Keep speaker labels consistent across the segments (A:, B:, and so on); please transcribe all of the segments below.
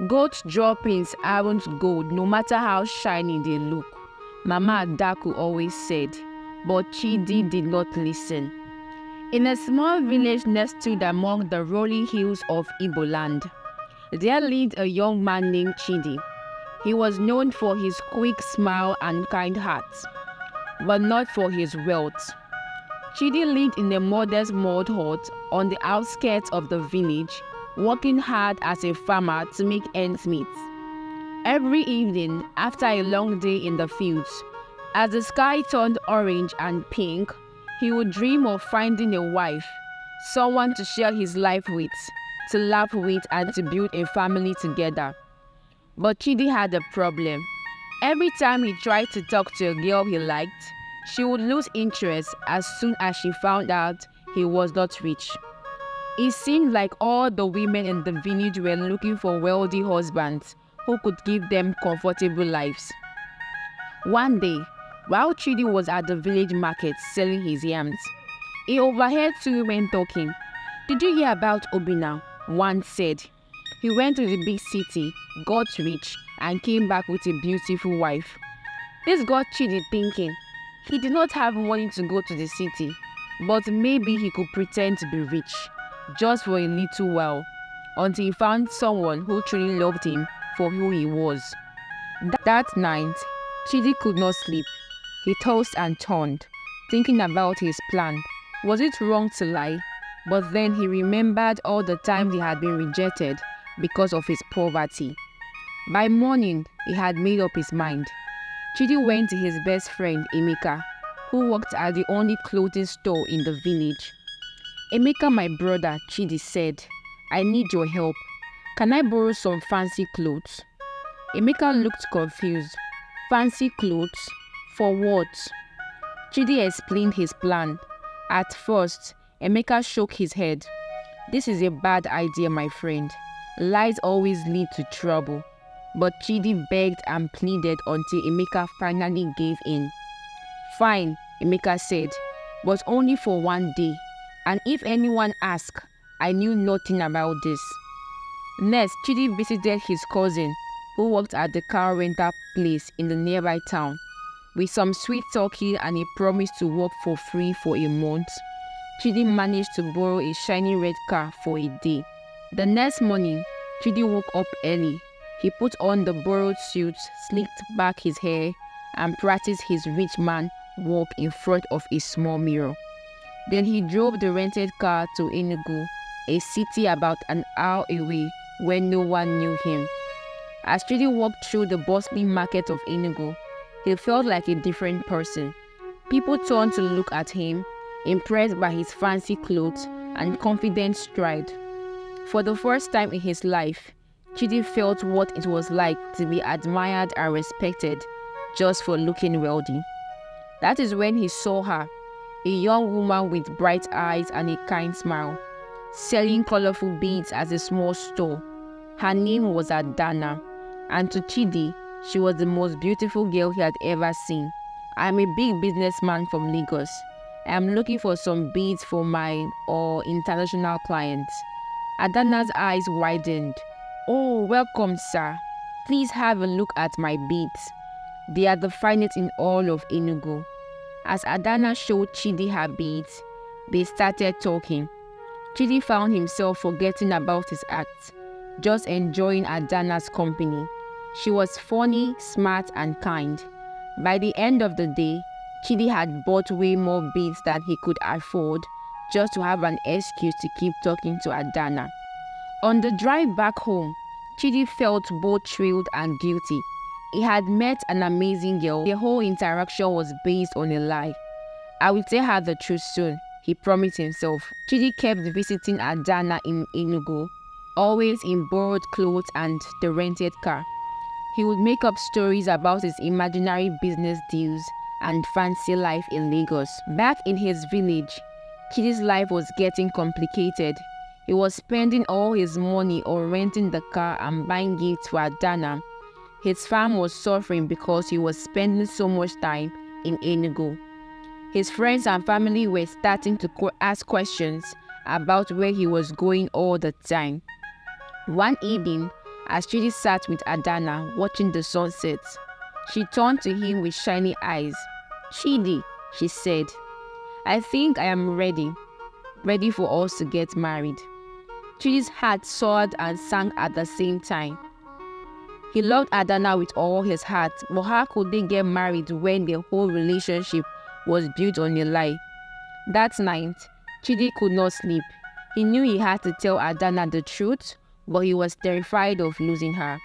A: Goat droppings aren't gold no matter how shiny they look, Mama Adaku always said, but Chidi did not listen. In a small village nestled among the rolling hills of Igbo land, there lived a young man named Chidi. He was known for his quick smile and kind heart, but not for his wealth. Chidi lived in a modest mud hut on the outskirts of the village, working hard as a farmer to make ends meet. Every evening, after a long day in the fields, as the sky turned orange and pink, he would dream of finding a wife, someone to share his life with, to laugh with, and to build a family together. But Chidi had a problem. Every time he tried to talk to a girl he liked, she would lose interest as soon as she found out he was not rich. It seemed like all the women in the village were looking for wealthy husbands who could give them comfortable lives. One day, while Chidi was at the village market selling his yams, he overheard two women talking. "Did you hear about Obina?" one said. "He went to the big city, got rich, and came back with a beautiful wife." This got Chidi thinking. He did not have money to go to the city, but maybe he could pretend to be rich, just for a little while, until he found someone who truly loved him for who he was. That night, Chidi could not sleep. He tossed and turned, thinking about his plan. Was it wrong to lie? But then he remembered all the times he had been rejected because of his poverty. By morning, he had made up his mind. Chidi went to his best friend, Emeka, who worked at the only clothing store in the village. "Emeka, my brother," Chidi said, "I need your help. Can I borrow some fancy clothes?" Emeka looked confused. "Fancy clothes? For what?" Chidi explained his plan. At first, Emeka shook his head. "This is a bad idea, my friend. Lies always lead to trouble." But Chidi begged and pleaded until Emeka finally gave in. "Fine," Emeka said, "but only for one day. And if anyone asks, I knew nothing about this." Next, Chidi visited his cousin, who worked at the car rental place in the nearby town. With some sweet talking and a promise to work for free for a month, Chidi managed to borrow a shiny red car for a day. The next morning, Chidi woke up early. He put on the borrowed suit, slicked back his hair, and practiced his rich man walk in front of a small mirror. Then he drove the rented car to Enugu, a city about an hour away where no one knew him. As Chidi walked through the bustling market of Enugu, he felt like a different person. People turned to look at him, impressed by his fancy clothes and confident stride. For the first time in his life, Chidi felt what it was like to be admired and respected just for looking wealthy. That is when he saw her, a young woman with bright eyes and a kind smile, selling colorful beads at a small store. Her name was Adana, and to Chidi, she was the most beautiful girl he had ever seen. "I am a big businessman from Lagos. I am looking for some beads for my international clients." Adana's eyes widened. "Oh, welcome, sir. Please have a look at my beads. They are the finest in all of Enugu." As Adana showed Chidi her beads, they started talking. Chidi found himself forgetting about his act, just enjoying Adana's company. She was funny, smart, and kind. By the end of the day, Chidi had bought way more beads than he could afford, just to have an excuse to keep talking to Adana. On the drive back home, Chidi felt both thrilled and guilty. He had met an amazing girl. The whole interaction was based on a lie. "I will tell her the truth soon," he promised himself. Chidi kept visiting Adana in Enugu, always in borrowed clothes and the rented car. He would make up stories about his imaginary business deals and fancy life in Lagos. Back in his village, Chidi's life was getting complicated. He was spending all his money on renting the car and buying gifts for Adana. His farm was suffering because he was spending so much time in Enugu. His friends and family were starting to ask questions about where he was going all the time. One evening, As Chidi sat with Adana watching the sunset, she turned to him with shiny eyes. "Chidi," she said, "I think I am ready for us to get married." Chidi's heart soared and sank at the same time. He loved Adana with all his heart, but how could they get married when their whole relationship was built on a lie? That night, Chidi could not sleep. He knew he had to tell Adana the truth, but he was terrified of losing her.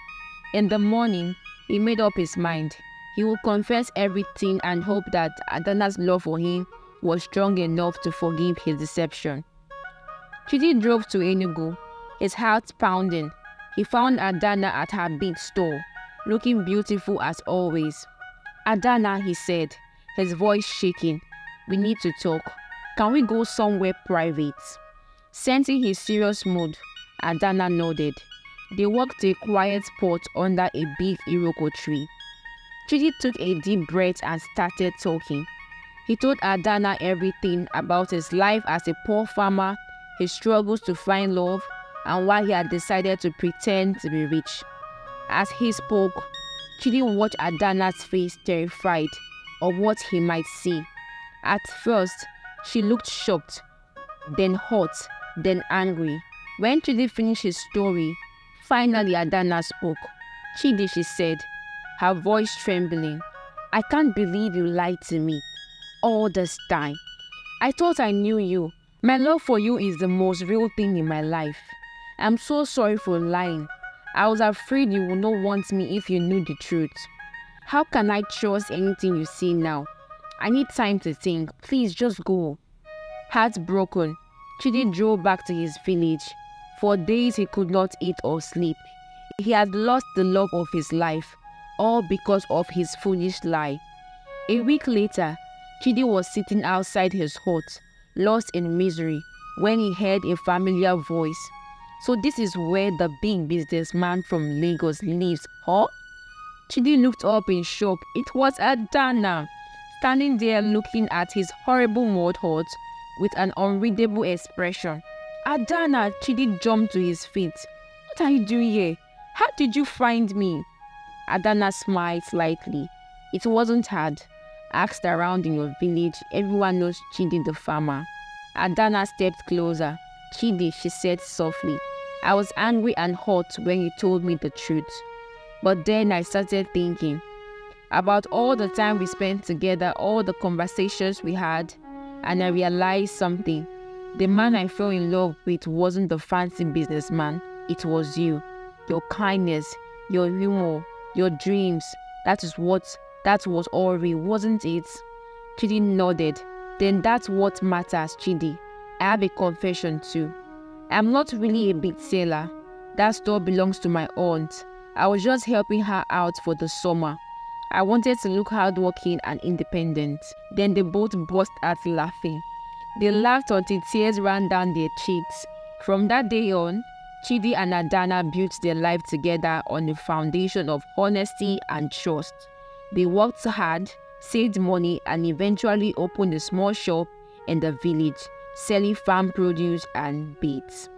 A: In the morning, he made up his mind. He would confess everything and hope that Adana's love for him was strong enough to forgive his deception. Chidi drove to Enugu, his heart pounding. He found Adana at her bead store, looking beautiful as always. "Adana," he said, his voice shaking, "we need to talk. Can we go somewhere private?" Sensing his serious mood, Adana nodded. They walked to a quiet spot under a big iroko tree. Chidi took a deep breath and started talking. He told Adana everything about his life as a poor farmer, his struggles to find love, and why he had decided to pretend to be rich. As he spoke, Chidi watched Adana's face, terrified of what he might see. At first, she looked shocked, then hot, then angry. When Chidi finished his story, finally Adana spoke. "Chidi," she said, her voice trembling, "I can't believe you lied to me all this time. I thought I knew you. My love for you is the most real thing in my life. I'm so sorry for lying. I was afraid you would not want me if you knew the truth. How can I trust anything you say now? I need time to think. Please just go." Heartbroken, Chidi drove back to his village. For days he could not eat or sleep. He had lost the love of his life, all because of his foolish lie. A week later, Chidi was sitting outside his hut, lost in misery, when he heard a familiar voice. "So this is where the big businessman from Lagos lives, huh?" Chidi looked up in shock. It was Adana, standing there looking at his horrible mud hut with an unreadable expression. "Adana!" Chidi jumped to his feet. "What are you doing here? How did you find me?" Adana smiled slightly. "It wasn't hard. Asked around in your village, everyone knows Chidi the farmer." Adana stepped closer. "Chidi," she said softly, "I was angry and hot when you told me the truth. But then I started thinking about all the time we spent together, all the conversations we had, and I realized something. The man I fell in love with wasn't the fancy businessman. It was you. Your kindness, your humor, your dreams. That was all real, wasn't it?" Chidi nodded. "Then that's what matters, Chidi. I have a confession too. I'm not really a big seller. That store belongs to my aunt. I was just helping her out for the summer. I wanted to look hardworking and independent." Then they both burst out laughing. They laughed until tears ran down their cheeks. From that day on, Chidi and Adana built their life together on a foundation of honesty and trust. They worked hard, saved money, and eventually opened a small shop in the village, selling farm produce and beads.